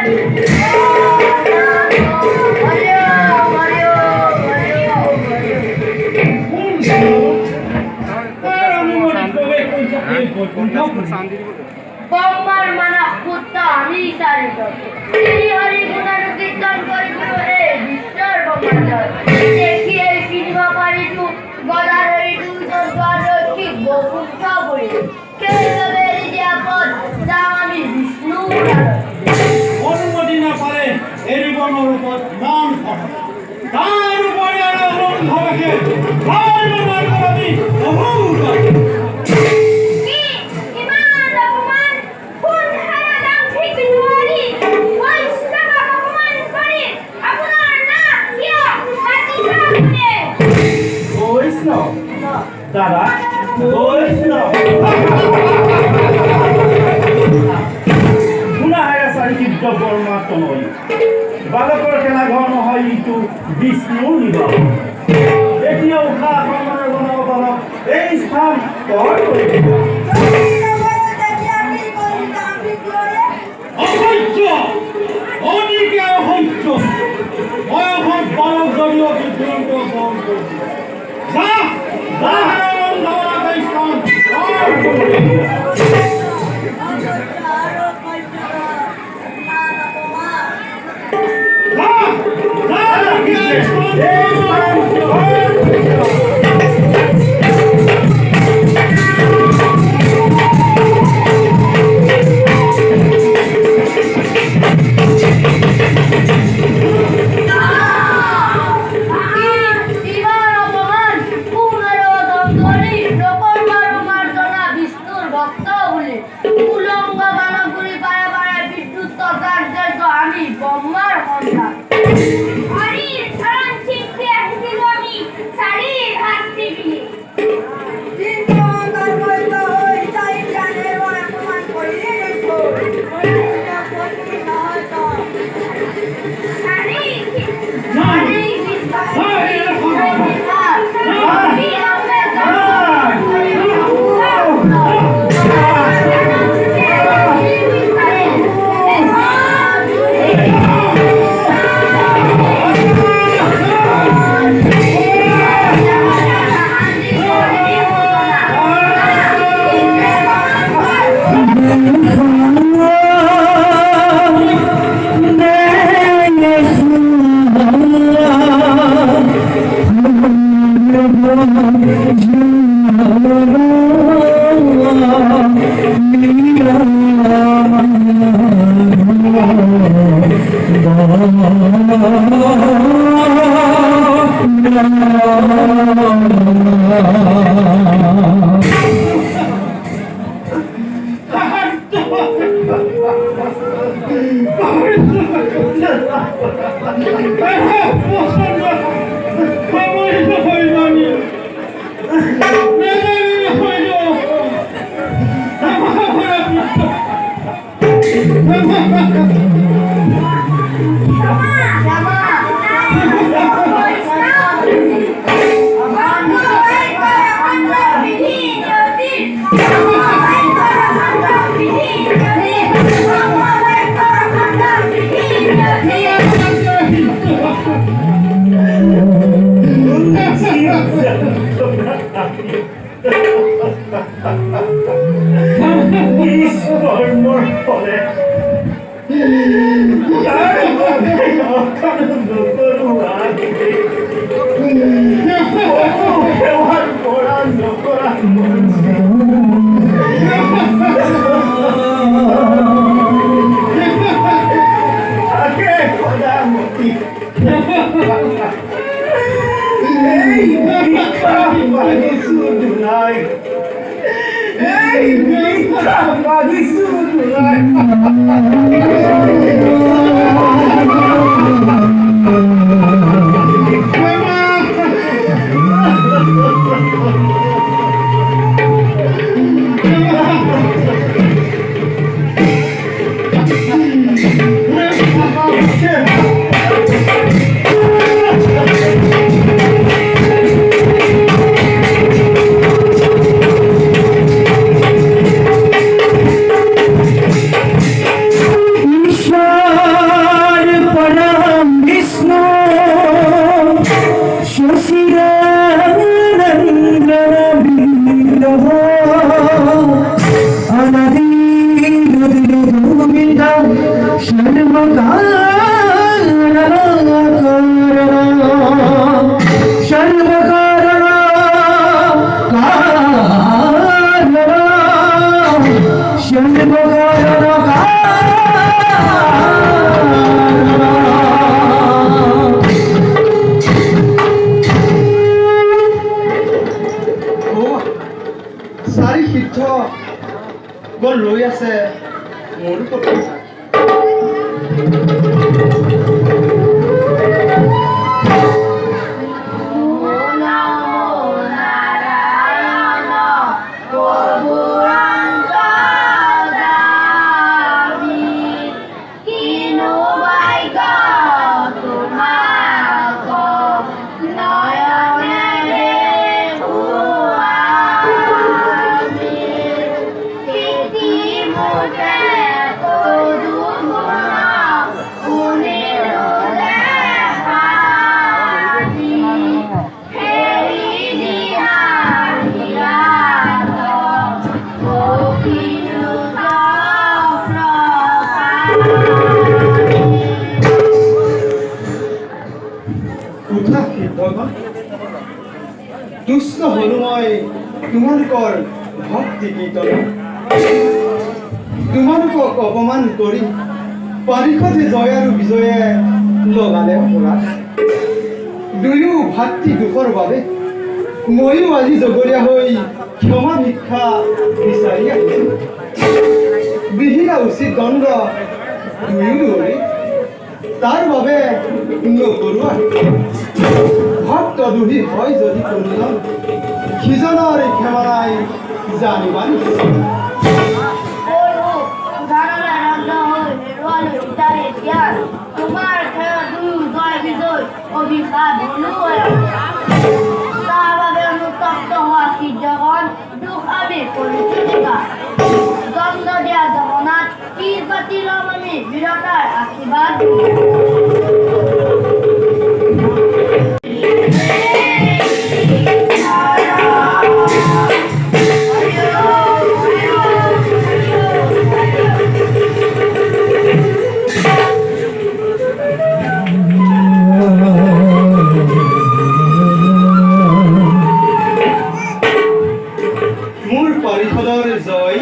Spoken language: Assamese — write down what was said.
Hare ব্রহ্মার মানা পুত্র আমি চালিত শ্রী হরি গুণানুকীর্তন করিব হে বিশ্বর ব্রহ্মাণ্ডল দেখিয়ে কিনিব পারিতু গদার হরিতু তদ্বার রক্ষিক গোপুত্র বলি কে তবে এরিয়া পদ যা আমি বিষ্ণু অনুমতি না পারে এরিব নরপদ মান তার উপরে আরো হবে তার মান করাবি অভূত দাদা গুণাহাৰাচাৰিত বৰ্মাত নৈ বালকৰ খেলা ঘৰ নহয় ইটো বিষ্ণুৰ নিবাস এতিয়া উশাহ আসনৰে বনাব পাৰক এই স্থান কৰ অসহ্য অতিকে অসহ্য মই এখন বালক জড়িত বিদ্ৰোহ বহন কৰিছোঁ চাৰি সিদ্ধ বৰ লৈ আছে মোৰো কথা দুষ্ট হলো মই তোমালোকৰ ভক্তি কীৰ্তন তোমালোকক অপমান কৰি পাৰিষতে জয় আৰু বিজয়ে লগালে অপৰাধ দুয়ো ভাতৃ দুখৰ বাবে ময়ো আজি জগৰীয়া হৈ ক্ষমা ভিক্ষা বিচাৰি আহিছোঁ বিহিলা উচিত দণ্ড দুয়ো দুয়ৰে তাৰ বাবে নকৰোঁ ভক্ত দুহি হয় যদি কোনোজন সিজনৰ ক্ষমা নাই জানিবা তোমার খেলা দুই জয় বিজয় অভিশাপ হলো তাভাবে অনুতপ্ত হওয়া কি জগন দুঃখ আমি করেছি দ্বন্দ্ব দেয়া জগন্নাথ কি পাতিলাম আমি বিরতার আশীর্বাদ মোৰ পৰিষদৰ জয়